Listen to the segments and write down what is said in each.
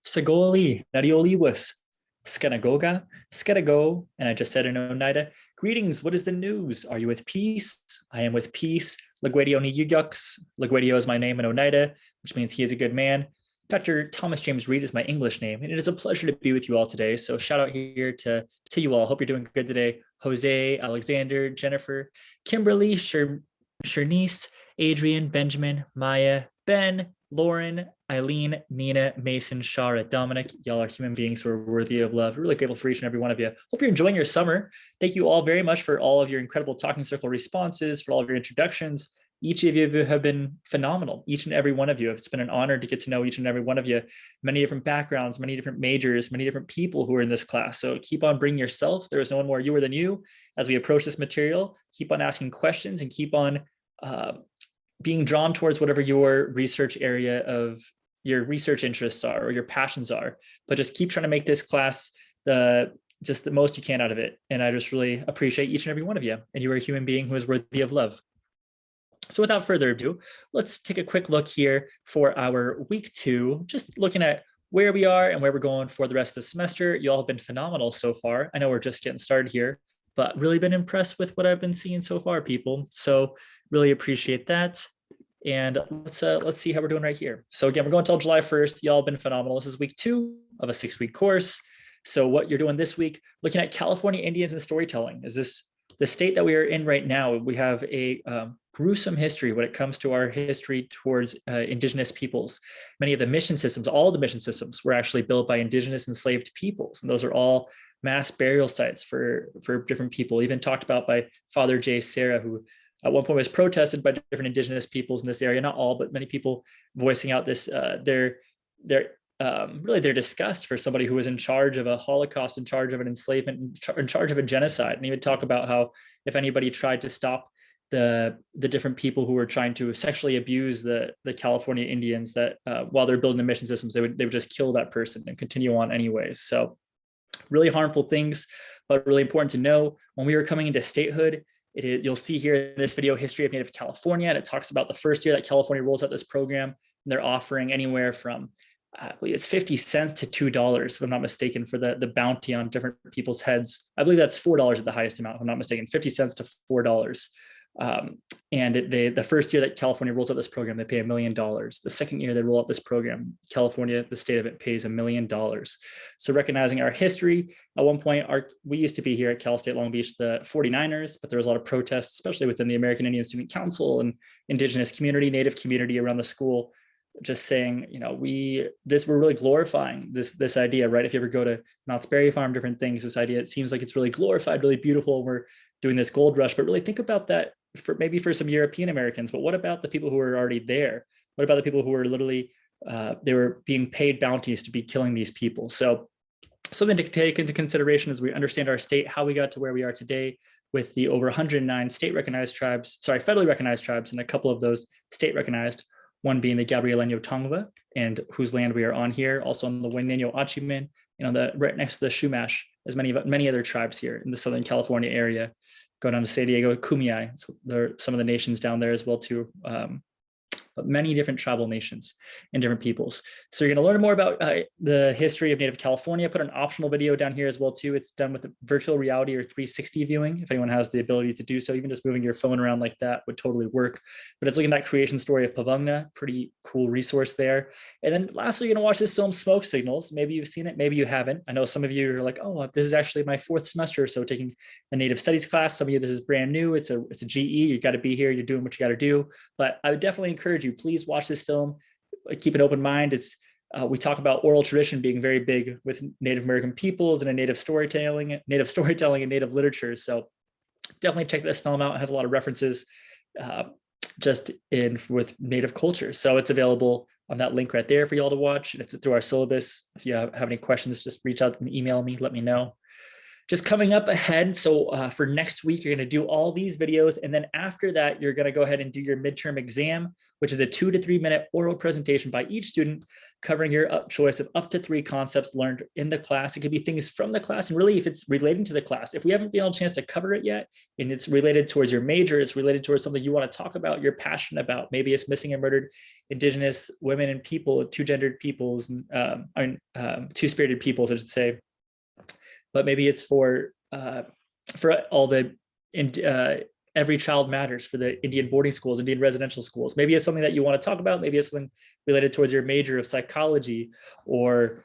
Sagoli, Nadioliwis, Skanagoga, Skadago, and I just said in Oneida, greetings, what is the news? Are you with peace? I am with peace. Laguedio ni Yuyux. Laguedio is my name in Oneida, which means he is a good man. Dr. Thomas James Reed is my English name, and it is a pleasure to be with you all today. So shout out here to you all. Hope you're doing good today. Jose, Alexander, Jennifer, Kimberly, Shernice, Adrian, Benjamin, Maya, Ben, Lauren, Eileen, Nina, Mason, Shara, Dominic. Y'all are human beings who are worthy of love. Really grateful for each and every one of you. Hope you're enjoying your summer. Thank you all very much for all of your incredible talking circle responses, for all of your introductions. Each of you have been phenomenal, each and every one of you. It's been an honor to get to know each and every one of you, many different backgrounds, many different majors, many different people who are in this class. So keep on bringing yourself. There is no one more you than you. As we approach this material, keep on asking questions and keep on being drawn towards whatever your research area of your research interests are or your passions are. But just keep trying to make this class the most you can out of it. And I just really appreciate each and every one of you. And you are a human being who is worthy of love. So without further ado, let's take a quick look here for our week 2, just looking at where we are and where we're going for the rest of the semester. You all have been phenomenal so far. I know we're just getting started here, but really been impressed with what I've been seeing so far, people. So really appreciate that. And let's see how we're doing right here. So again, we're going until July 1st. Y'all have been phenomenal. This is week 2 of a 6-week course. So what you're doing this week, looking at California Indians and storytelling. Is this the state that we are in right now? We have a gruesome history when it comes to our history towards indigenous peoples. Many of the mission systems, all the mission systems were actually built by indigenous enslaved peoples. And those are all mass burial sites for different people, even talked about by Father J. Sarah, who at one point was protested by different indigenous peoples in this area, not all, but many people voicing out this, their disgust for somebody who was in charge of a Holocaust, in charge of an enslavement, in charge of a genocide. And he would talk about how if anybody tried to stop the different people who were trying to sexually abuse the California Indians, that while they're building the mission systems, they would just kill that person and continue on anyways. So really harmful things, but really important to know. When we were coming into statehood, you'll see here in this video, History of Native California, and it talks about the first year that California rolls out this program, and they're offering anywhere from I believe it's 50 cents to $2, if I'm not mistaken, for the bounty on different people's heads. I believe that's $4 at the highest amount, if I'm not mistaken, 50 cents to $4. And the first year that California rolls out this program, they pay $1 million. The second year they roll out this program, California, the state of it, pays $1 million. So recognizing our history, at one point, we used to be here at Cal State Long Beach, the 49ers, but there was a lot of protests, especially within the American Indian Student Council and indigenous community, Native community around the school, just saying, we're really glorifying this idea, right? If you ever go to Knott's Berry Farm, different things, this idea, it seems like it's really glorified, really beautiful. We're doing this gold rush, but really think about that for some European Americans. But what about the people who are already there? What about the people who are literally, they were being paid bounties to be killing these people? So something to take into consideration as we understand our state, how we got to where we are today with the over 109 federally recognized tribes, and a couple of those state recognized, one being the Gabrieleño Tongva, and whose land we are on here, also on the Wendiño Achiman, and on the right next to the Shumash, as many other tribes here in the Southern California area. Go down to San Diego, Kumeyaay. So there are some of the nations down there as well too. But many different tribal nations and different peoples. So you're going to learn more about the history of Native California. Put an optional video down here as well too. It's done with virtual reality or 360 viewing. If anyone has the ability to do so, even just moving your phone around like that would totally work. But it's looking at that creation story of Pavungna, pretty cool resource there. And then lastly, you're going to watch this film, Smoke Signals. Maybe you've seen it, maybe you haven't. I know some of you are like, oh, this is actually my 4th semester, so taking a Native Studies class. Some of you, this is brand new. It's a GE. You got to be here. You're doing what you got to do. But I would definitely encourage you, please watch this film. Keep an open mind. We talk about oral tradition being very big with Native American peoples and a native storytelling and native literature. So definitely check this film out. It has a lot of references with Native culture. So it's available on that link right there for you all to watch. It's through our syllabus. If you have any questions, just reach out and email me, let me know. just coming up ahead. So for next week, you're going to do all these videos. And then after that, you're going to go ahead and do your midterm exam, which is a 2 to 3 minute oral presentation by each student covering your choice of up to 3 concepts learned in the class. It could be things from the class. And really, if it's relating to the class, if we haven't been able a chance to cover it yet, and it's related towards your major, it's related towards something you want to talk about, you're passionate about, maybe it's missing and murdered Indigenous women and people, two-gendered peoples, two-spirited peoples, I should say. But maybe it's for all the every child matters for the Indian boarding schools, Indian residential schools. Maybe it's something that you want to talk about. Maybe it's something related towards your major of psychology or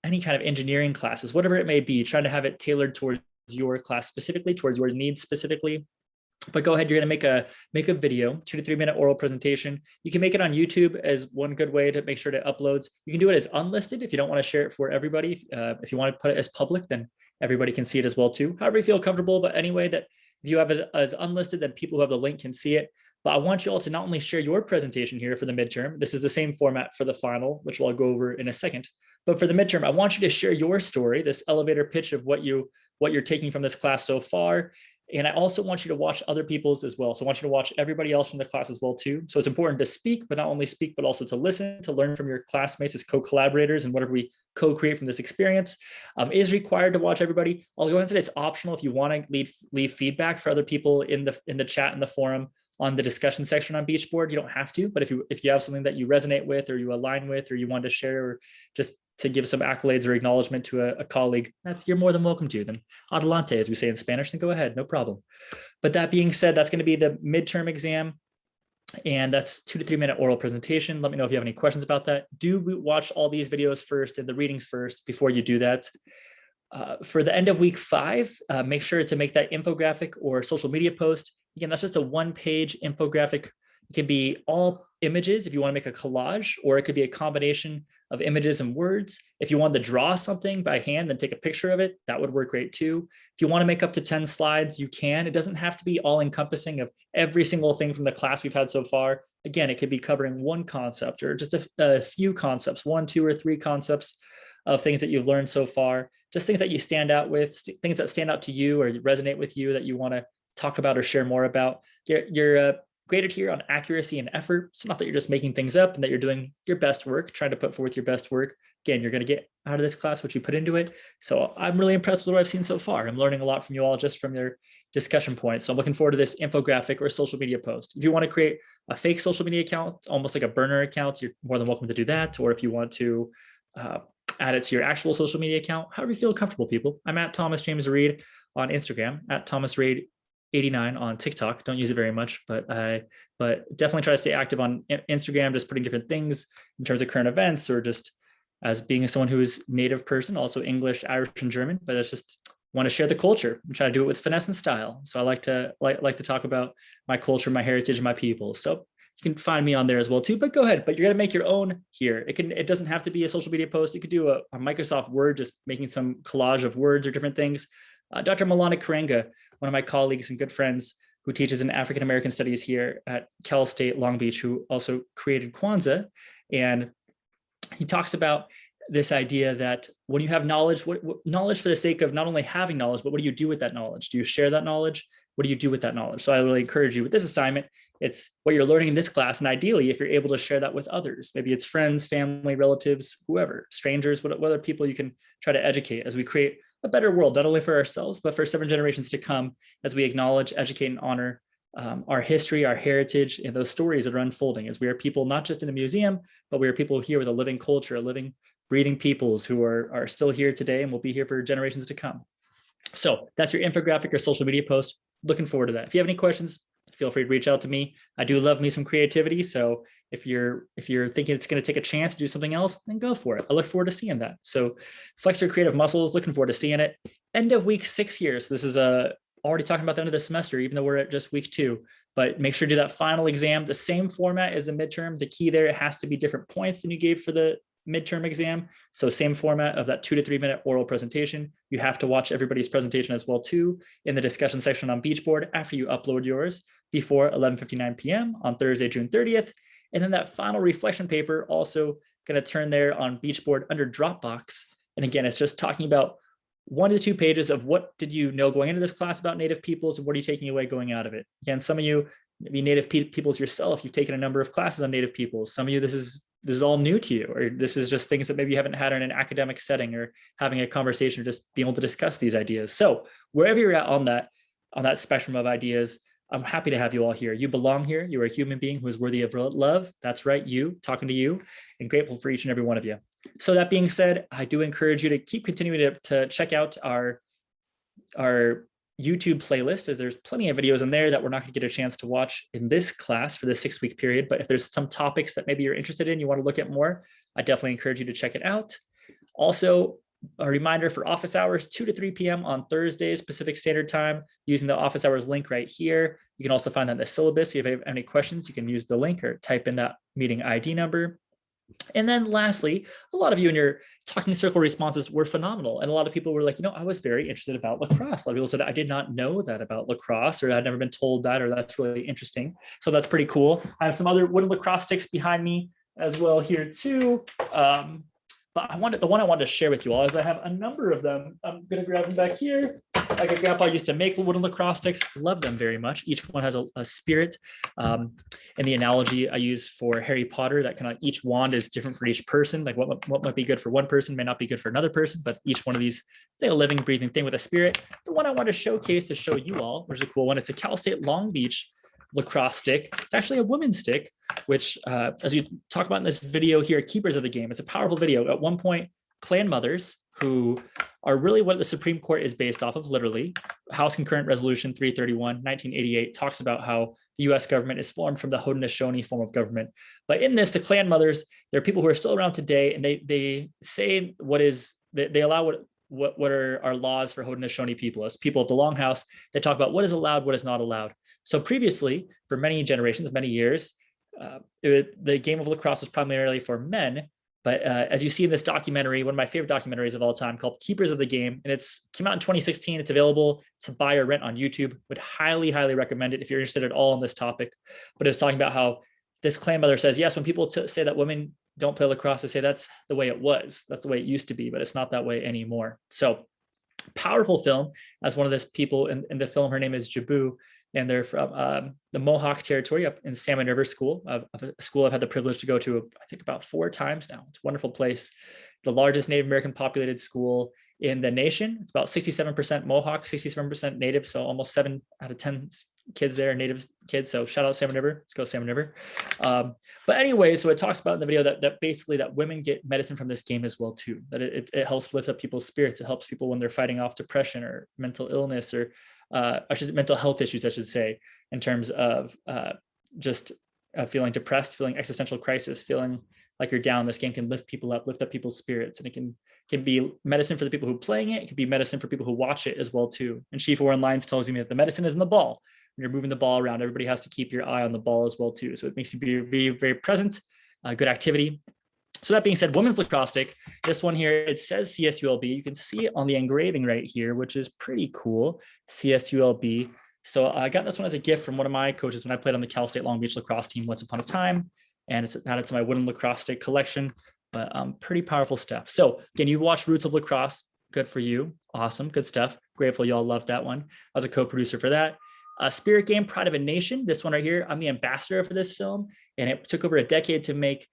any kind of engineering classes, whatever it may be, trying to have it tailored towards your class specifically, towards your needs specifically. But go ahead, you're going to make a video, 2 to 3 minute oral presentation. You can make it on YouTube as one good way to make sure it uploads. You can do it as unlisted if you don't want to share it for everybody. If you want to put it as public, then everybody can see it as well too. However you feel comfortable, but anyway, that if you have it as unlisted, then people who have the link can see it. But I want you all to not only share your presentation here for the midterm, this is the same format for the final, which I'll go over in a second. But for the midterm, I want you to share your story, this elevator pitch of what you're taking from this class so far. And I also want you to watch other people's as well. So I want you to watch everybody else from the class as well too. So it's important to speak, but not only speak, but also to listen, to learn from your classmates as co-collaborators and whatever we co-create from this experience is required to watch everybody. I'll go ahead and say it's optional if you want to leave feedback for other people in the chat and the forum on the discussion section on Beachboard. You don't have to, but if you have something that you resonate with or you align with or you want to share or just to give some accolades or acknowledgement to a colleague, you're more than welcome to. Then adelante, as we say in Spanish, then go ahead, no problem. But that being said, that's going to be the midterm exam. And that's 2 to 3 minute oral presentation. Let me know if you have any questions about that. Do watch all these videos first and the readings first before you do that. For the end of week 5, make sure to make that infographic or social media post. Again, that's just a 1-page infographic. It can be all images if you want to make a collage, or it could be a combination of images and words. If you want to draw something by hand, then take a picture of it. That would work great too. If you want to make up to 10 slides, you can. It doesn't have to be all encompassing of every single thing from the class we've had so far. Again, it could be covering one concept or just a few concepts, 1, 2, or 3 concepts of things that you've learned so far, just things that you stand out with, things that stand out to you or resonate with you that you want to talk about or share more about. You're graded here on accuracy and effort. So not that you're just making things up and that you're doing your best work, trying to put forth your best work. Again, you're going to get out of this class what you put into it. So I'm really impressed with what I've seen so far. I'm learning a lot from you all just from your discussion points. So I'm looking forward to this infographic or social media post. If you want to create a fake social media account, almost like a burner account, you're more than welcome to do that. Or if you want to add it to your actual social media account, however you feel comfortable, people. I'm at Thomas James Reed on Instagram, at Thomas Reed 89 on TikTok. Don't use it very much, but definitely try to stay active on Instagram, just putting different things in terms of current events or just as being someone who is native person, also English, Irish, and German, but it's just want to share the culture and try to do it with finesse and style. So I like to talk about my culture, my heritage, and my people. So you can find me on there as well too, but go ahead. But you're going to make your own here. It doesn't have to be a social media post. You could do a Microsoft Word, just making some collage of words or different things. Dr. Malana Karenga, one of my colleagues and good friends who teaches in African American studies here at Cal State Long Beach, who also created Kwanzaa. And he talks about this idea that when you have knowledge, what knowledge for the sake of not only having knowledge, but what do you do with that knowledge? Do you share that knowledge? What do you do with that knowledge? So I really encourage you with this assignment. It's what you're learning in this class. And ideally, if you're able to share that with others, maybe it's friends, family, relatives, whoever, strangers, what other people you can try to educate as we create a better world, not only for ourselves, but for 7 generations to come as we acknowledge, educate, and honor our history, our heritage, and those stories that are unfolding as we are people, not just in the museum, but we are people here with a living culture, a living, breathing peoples who are still here today and will be here for generations to come. So that's your infographic or social media post. Looking forward to that. If you have any questions, feel free to reach out to me. I do love me some creativity. So if you're thinking it's going to take a chance to do something else, then go for it. I look forward to seeing that. So flex your creative muscles. Looking forward to seeing it. End of week 6 here. So this is already talking about the end of the semester, even though we're at just week 2. But make sure to do that final exam. The same format as the midterm. The key there, it has to be different points than you gave for the midterm exam. So same format of that 2 to 3 minute oral presentation. You have to watch everybody's presentation as well too in the discussion section on Beachboard after you upload yours before 11:59 p.m. on Thursday, June 30th. And then that final reflection paper also going to turn there on Beachboard under Dropbox And again, it's just talking about 1 to 2 pages of what did you know going into this class about Native peoples and what are you taking away going out of it. Again, some of you, maybe Native peoples yourself, you've taken a number of classes on Native peoples. Some of you, this is all new to you, or this is just things that maybe you haven't had in an academic setting or having a conversation or just being able to discuss these ideas. So wherever you're at on that spectrum of ideas, I'm happy to have you all here. You belong here. You're a human being who is worthy of love. That's right, you, talking to you, and grateful for each and every one of you. So that being said, I do encourage you to keep continuing to check out our YouTube playlist, as there's plenty of videos in there that we're not going to get a chance to watch in this class for the 6-week period. But if there's some topics that maybe you're interested in, you want to look at more, I definitely encourage you to check it out. Also, a reminder for office hours, 2 to 3 p.m. on Thursdays, Pacific Standard Time, using the office hours link right here. You can also find that in the syllabus. If you have any questions, you can use the link or type in that meeting ID number. And then lastly, a lot of you in your talking circle responses were phenomenal. And a lot of people were like, I was very interested about lacrosse. A lot of people said, I did not know that about lacrosse, or I'd never been told that, or that's really interesting. So that's pretty cool. I have some other wooden lacrosse sticks behind me as well here too. But the one I wanted to share with you all is I have a number of them. I'm going to grab them back here. Like a grandpa used to make wooden lacrosse sticks. Love them very much. Each one has a spirit. And the analogy I use for Harry Potter, that kind of each wand is different for each person. Like what might be good for one person may not be good for another person, but each one of these is like a living, breathing thing with a spirit. The one I want to showcase to show you all, which is a cool one, it's a Cal State Long Beach lacrosse stick. It's actually a women's stick, which as you talk about in this video here, Keepers of the Game, it's a powerful video. At one point, clan mothers, who are really what the Supreme Court is based off of, literally, House Concurrent Resolution 331, 1988, talks about how the US government is formed from the Haudenosaunee form of government. But in this, the clan mothers, they're people who are still around today, and they say they allow what are our laws for Haudenosaunee people. As people at the Longhouse, they talk about what is allowed, what is not allowed. So previously, for many generations, many years, the game of lacrosse was primarily for men. But as you see in this documentary, one of my favorite documentaries of all time, called Keepers of the Game, and it's came out in 2016. It's available to buy or rent on YouTube. Would highly, highly recommend it if you're interested at all in this topic. But it was talking about how this clan mother says, yes, when people say that women don't play lacrosse, they say that's the way it was. That's the way it used to be, but it's not that way anymore. So powerful film. As one of those people in the film, her name is Jabu, and they're from the Mohawk territory up in Salmon River School, a school I've had the privilege to go to, I think, about 4 times now. It's a wonderful place. The largest Native American populated school in the nation. It's about 67% Mohawk, 67% Native. So almost 7 out of 10 kids there are Native kids. So shout out Salmon River. Let's go Salmon River. But anyway, so it talks about in the video that basically that women get medicine from this game as well too. That it helps lift up people's spirits. It helps people when they're fighting off depression or mental illness, or mental health issues, I should say, in terms of just feeling depressed, feeling existential crisis, feeling like you're down. This game can lift people up, lift up people's spirits, and it can be medicine for the people who are playing it. It can be medicine for people who watch it as well too. And Chief Warren Lyons tells me that the medicine is in the ball. When you're moving the ball around, everybody has to keep your eye on the ball as well too. So it makes you be very, very present, good activity. So that being said, women's lacrosse stick, this one here, it says CSULB. You can see it on the engraving right here, which is pretty cool, CSULB. So I got this one as a gift from one of my coaches when I played on the Cal State Long Beach lacrosse team once upon a time. And it's added to my wooden lacrosse stick collection, but pretty powerful stuff. So again, you watched Roots of Lacrosse, good for you. Awesome, good stuff. Grateful y'all loved that one. I was a co-producer for that. Spirit Game, Pride of a Nation, this one right here, I'm the ambassador for this film, and it took over a decade to make.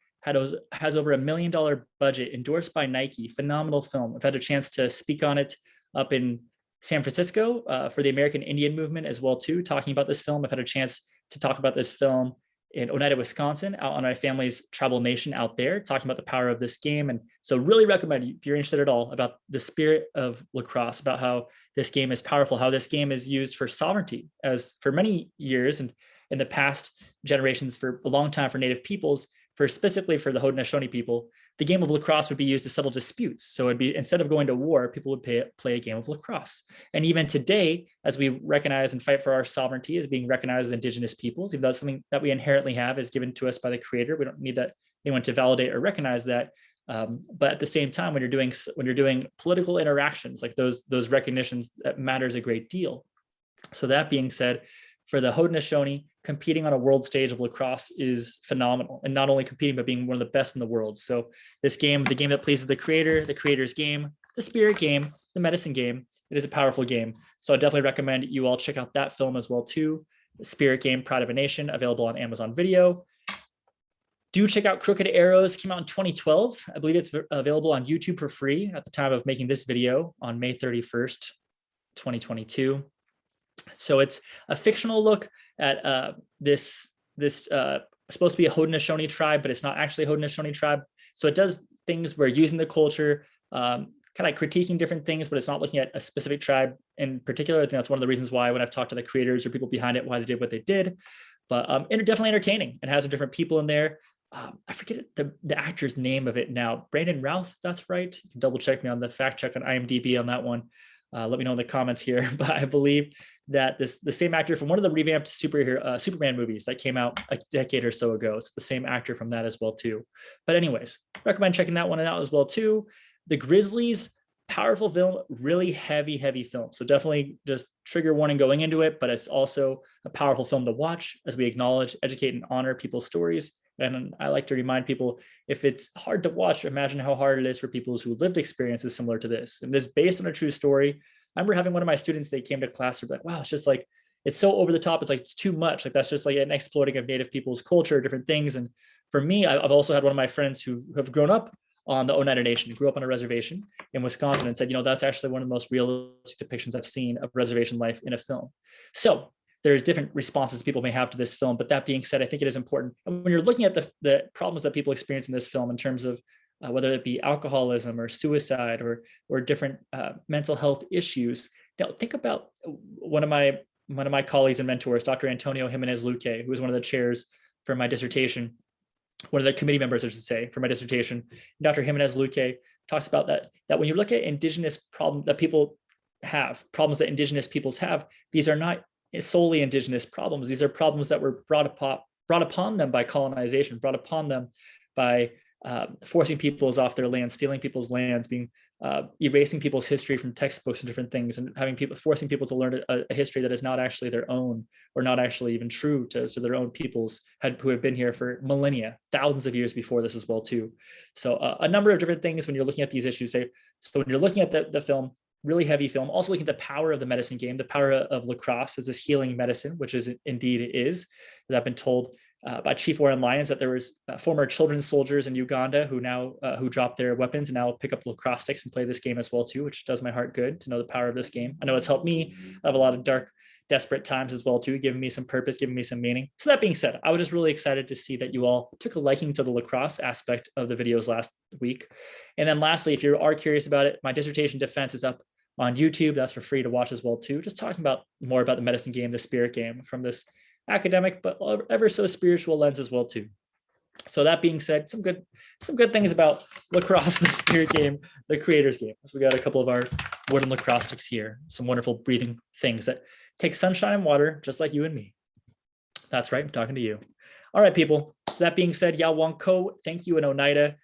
Has over $1 million budget, endorsed by Nike. Phenomenal film. I've had a chance to speak on it up in San Francisco for the American Indian movement as well too, talking about this film. I've had a chance to talk about this film in Oneida, Wisconsin, out on my family's tribal nation out there, talking about the power of this game. And so really recommend, if you're interested at all about the spirit of lacrosse, about how this game is powerful, how this game is used for sovereignty, as for many years and in the past generations, for a long time for Native peoples, specifically for the Haudenosaunee people, the game of lacrosse would be used to settle disputes. So it'd be, instead of going to war, people would play a game of lacrosse. And even today, as we recognize and fight for our sovereignty as being recognized as Indigenous peoples, even though that's something that we inherently have, is given to us by the Creator, we don't need anyone to validate or recognize that. But at the same time, when you're doing political interactions like those recognitions, that matters a great deal. So that being said, for the Haudenosaunee, competing on a world stage of lacrosse is phenomenal. And not only competing, but being one of the best in the world. So this game, the game that pleases the creator's game, the spirit game, the medicine game, it is a powerful game. So I definitely recommend you all check out that film as well too. The Spirit Game, Pride of a Nation, available on Amazon Video. Do check out Crooked Arrows, came out in 2012. I believe it's available on YouTube for free at the time of making this video on May 31st, 2022. So it's a fictional look at this supposed to be a Haudenosaunee tribe, but it's not actually a Haudenosaunee tribe. So it does things where using the culture, kind of like critiquing different things, but it's not looking at a specific tribe in particular. I think that's one of the reasons why when I've talked to the creators or people behind it, why they did what they did. But definitely entertaining and has some different people in there. I forget the actor's name of it now. Brandon Routh, that's right. You can double check me on the fact check on IMDb on that one. Let me know in the comments here. But I believe that the same actor from one of the revamped Superman movies that came out a decade or so ago. It's the same actor from that as well too. But anyways, recommend checking that one out as well too. The Grizzlies, powerful film, really heavy film. So definitely just trigger warning going into it, but it's also a powerful film to watch as we acknowledge, educate, and honor people's stories. And I like to remind people, if it's hard to watch, imagine how hard it is for people who lived experiences similar to this. And this is based on a true story. I remember having one of my students, they came to class, they're like, wow, it's just like, it's so over the top. It's like, it's too much. Like, that's just like an exploiting of Native people's culture, different things. And for me, I've also had one of my friends who have grown up on the Oneida Nation, grew up on a reservation in Wisconsin, and said, that's actually one of the most realistic depictions I've seen of reservation life in a film. So there's different responses people may have to this film. But that being said, I think it is important. And when you're looking at the problems that people experience in this film in terms of whether it be alcoholism or suicide or different mental health issues, think about one of my colleagues and mentors, Dr. Antonio Jimenez Luque, who was one of the chairs for my dissertation, one of the committee members, I should say, for my dissertation. Dr. Jimenez Luque talks about that when you look at indigenous problems that people have, problems that indigenous peoples have, these are not solely indigenous problems. These are problems that were brought upon them by colonization, brought upon them by forcing peoples off their land, stealing people's lands, erasing people's history from textbooks and different things, and forcing people to learn a history that is not actually their own, or not actually even true to their own peoples who have been here for millennia, thousands of years before this as well too. So a number of different things when you're looking at these issues. So when you're looking at the film, really heavy film, also looking at the power of the medicine game, the power of lacrosse as this healing medicine, which is indeed it is, as I've been told by Chief Warren Lyons, that there was former children's soldiers in Uganda who dropped their weapons and now pick up lacrosse sticks and play this game as well too, which does my heart good to know the power of this game. I know it's helped me have a lot of dark, desperate times as well too, giving me some purpose, giving me some meaning. So that being said, I was just really excited to see that you all took a liking to the lacrosse aspect of the videos last week. And then lastly, if you are curious about it, my dissertation defense is up on YouTube. That's for free to watch as well too. Just talking more about the medicine game, the spirit game, from this academic but ever so spiritual lens as well too. So that being said, some good things about lacrosse, the spirit game, the creator's game. So we got a couple of our wooden lacrosse sticks here, some wonderful breathing things that take sunshine and water, just like you and me. That's right, I'm talking to you. All right, people. So that being said, Yawanko, thank you, and Oneida.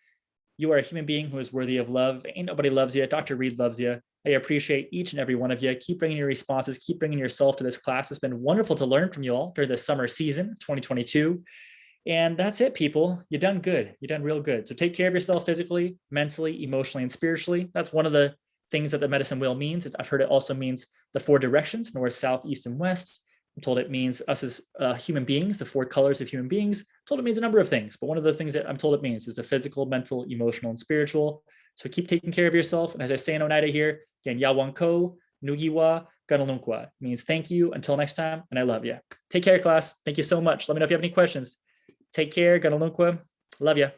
You are a human being who is worthy of love. Ain't nobody loves you. Dr. Reed loves you. I appreciate each and every one of you. Keep bringing your responses. Keep bringing yourself to this class. It's been wonderful to learn from you all during the summer season, 2022. And that's it, people. You've done good. You've done real good. So take care of yourself physically, mentally, emotionally, and spiritually. That's one of the things that the medicine wheel means. I've heard it also means the 4 directions, north, south, east, and west. I'm told it means us as human beings, the 4 colors of human beings. I'm told it means a number of things, but one of the things that I'm told it means is the physical, mental, emotional, and spiritual. So keep taking care of yourself. And as I say in Oneida here, again, Yawanko, nakiwah, kunolúkhwa means thank you. Until next time, and I love you. Take care, class. Thank you so much. Let me know if you have any questions. Take care, kunolúkhwa. Love you.